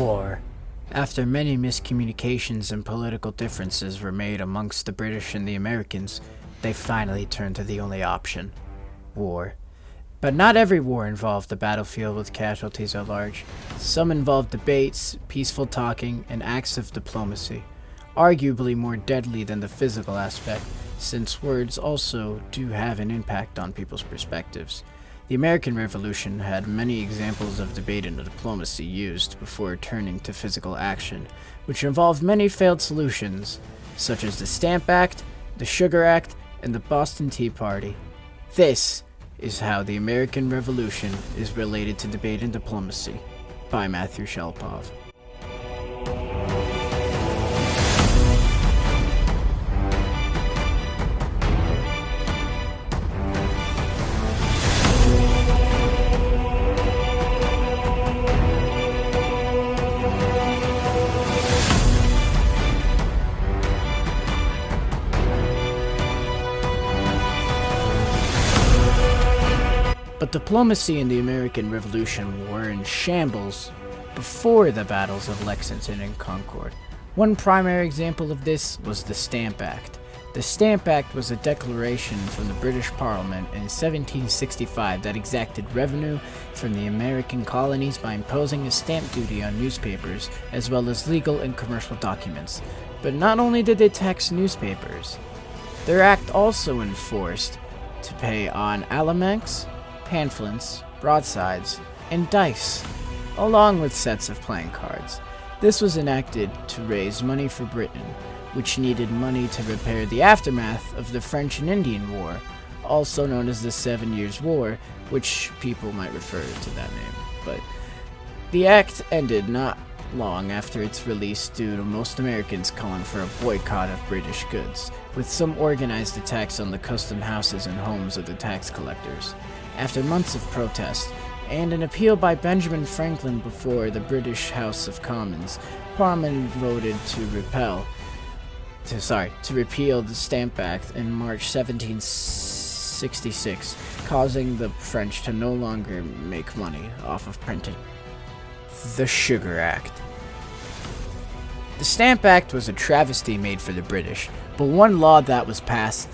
War. After many miscommunications and political differences were made amongst the British and the Americans, they finally turned to the only option: war. But not every war involved the battlefield with casualties at large. Some involved debates, peaceful talking, and acts of diplomacy, arguably more deadly than the physical aspect, since words also do have an impact on people's perspectives. The American Revolution had many examples of debate and diplomacy used before turning to physical action, which involved many failed solutions, such as the Stamp Act, the Sugar Act, and the Boston Tea Party. This is how the American Revolution is related to debate and diplomacy, by Matthew Shelpov. But diplomacy in the American Revolution were in shambles before the battles of Lexington and Concord. One primary example of this was the Stamp Act. The Stamp Act was a declaration from the British Parliament in 1765 that exacted revenue from the American colonies by imposing a stamp duty on newspapers, as well as legal and commercial documents. But not only did they tax newspapers, their act also enforced to pay on almanacs, pamphlets, broadsides, and dice, along with sets of playing cards. This was enacted to raise money for Britain, which needed money to repair the aftermath of the French and Indian War, also known as the 7 Years' War, which people might refer to that name. But the act ended not long after its release due to most Americans calling for a boycott of British goods, with some organized attacks on the custom houses and homes of the tax collectors. After months of protest, and an appeal by Benjamin Franklin before the British House of Commons, Parliament voted to repeal the Stamp Act in March 1766, causing the French to no longer make money off of printing. The Sugar Act. The Stamp Act was a travesty made for the British, but one law that was passed,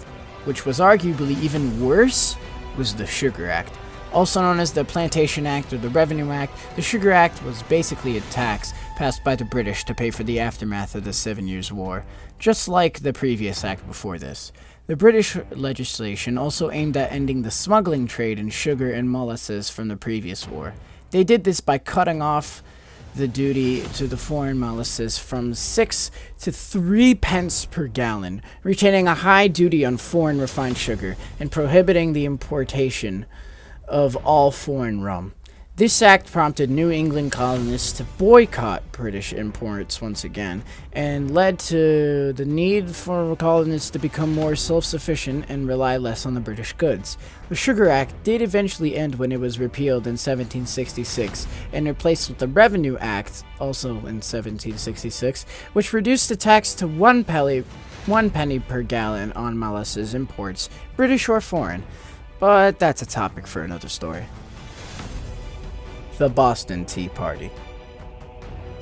which was arguably even worse, was the Sugar Act. Also known as the Plantation Act or the Revenue Act, the Sugar Act was basically a tax passed by the British to pay for the aftermath of the 7 Years' War, just like the previous act before this. The British legislation also aimed at ending the smuggling trade in sugar and molasses from the previous war. They did this by cutting off the duty to the foreign molasses from 6 to 3 pence per gallon, retaining a high duty on foreign refined sugar, and prohibiting the importation of all foreign rum. This act prompted New England colonists to boycott British imports once again, and led to the need for colonists to become more self-sufficient and rely less on the British goods. The Sugar Act did eventually end when it was repealed in 1766 and replaced with the Revenue Act, also in 1766, which reduced the tax to 1 penny per gallon on molasses imports, British or foreign. But that's a topic for another story. The Boston Tea Party.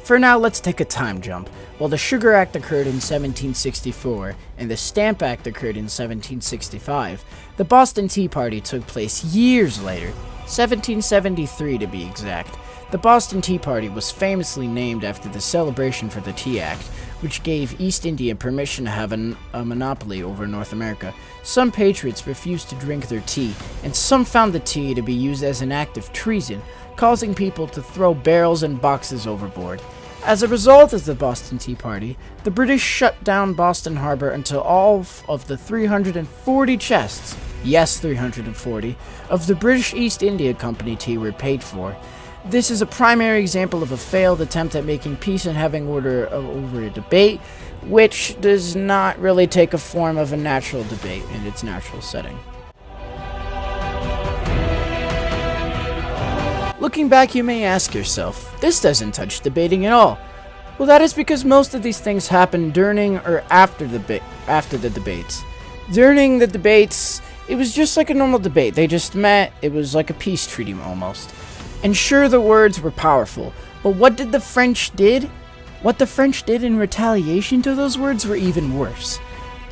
For now, let's take a time jump. While the Sugar Act occurred in 1764 and the Stamp Act occurred in 1765, the Boston Tea Party took place years later, 1773 to be exact. The Boston Tea Party was famously named after the celebration for the Tea Act, which gave East India permission to have a monopoly over North America. Some patriots refused to drink their tea, and some found the tea to be used as an act of treason, causing people to throw barrels and boxes overboard. As a result of the Boston Tea Party, the British shut down Boston Harbor until all of the 340 chests, yes 340, of the British East India Company tea were paid for. This is a primary example of a failed attempt at making peace and having order over a debate, which does not really take a form of a natural debate in its natural setting. Looking back, you may ask yourself, this doesn't touch debating at all. Well, that is because most of these things happen during or after the debates. During the debates, it was just like a normal debate. They just met. It was like a peace treaty almost. And sure, the words were powerful, But what the French did in retaliation to those words were even worse.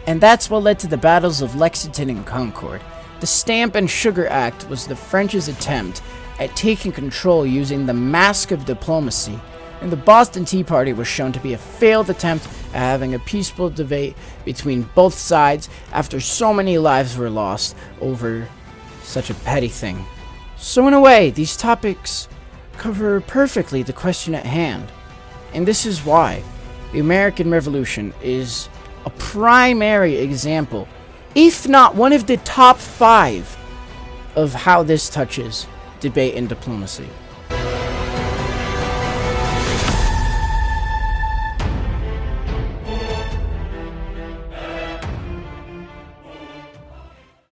And that's what led to the battles of Lexington and Concord. The Stamp and Sugar Act was the French's attempt at taking control using the mask of diplomacy, and the Boston Tea Party was shown to be a failed attempt at having a peaceful debate between both sides after so many lives were lost over such a petty thing. So in a way, these topics cover perfectly the question at hand. And this is why the American Revolution is a primary example, if not one of the top 5, of how this touches debate and diplomacy.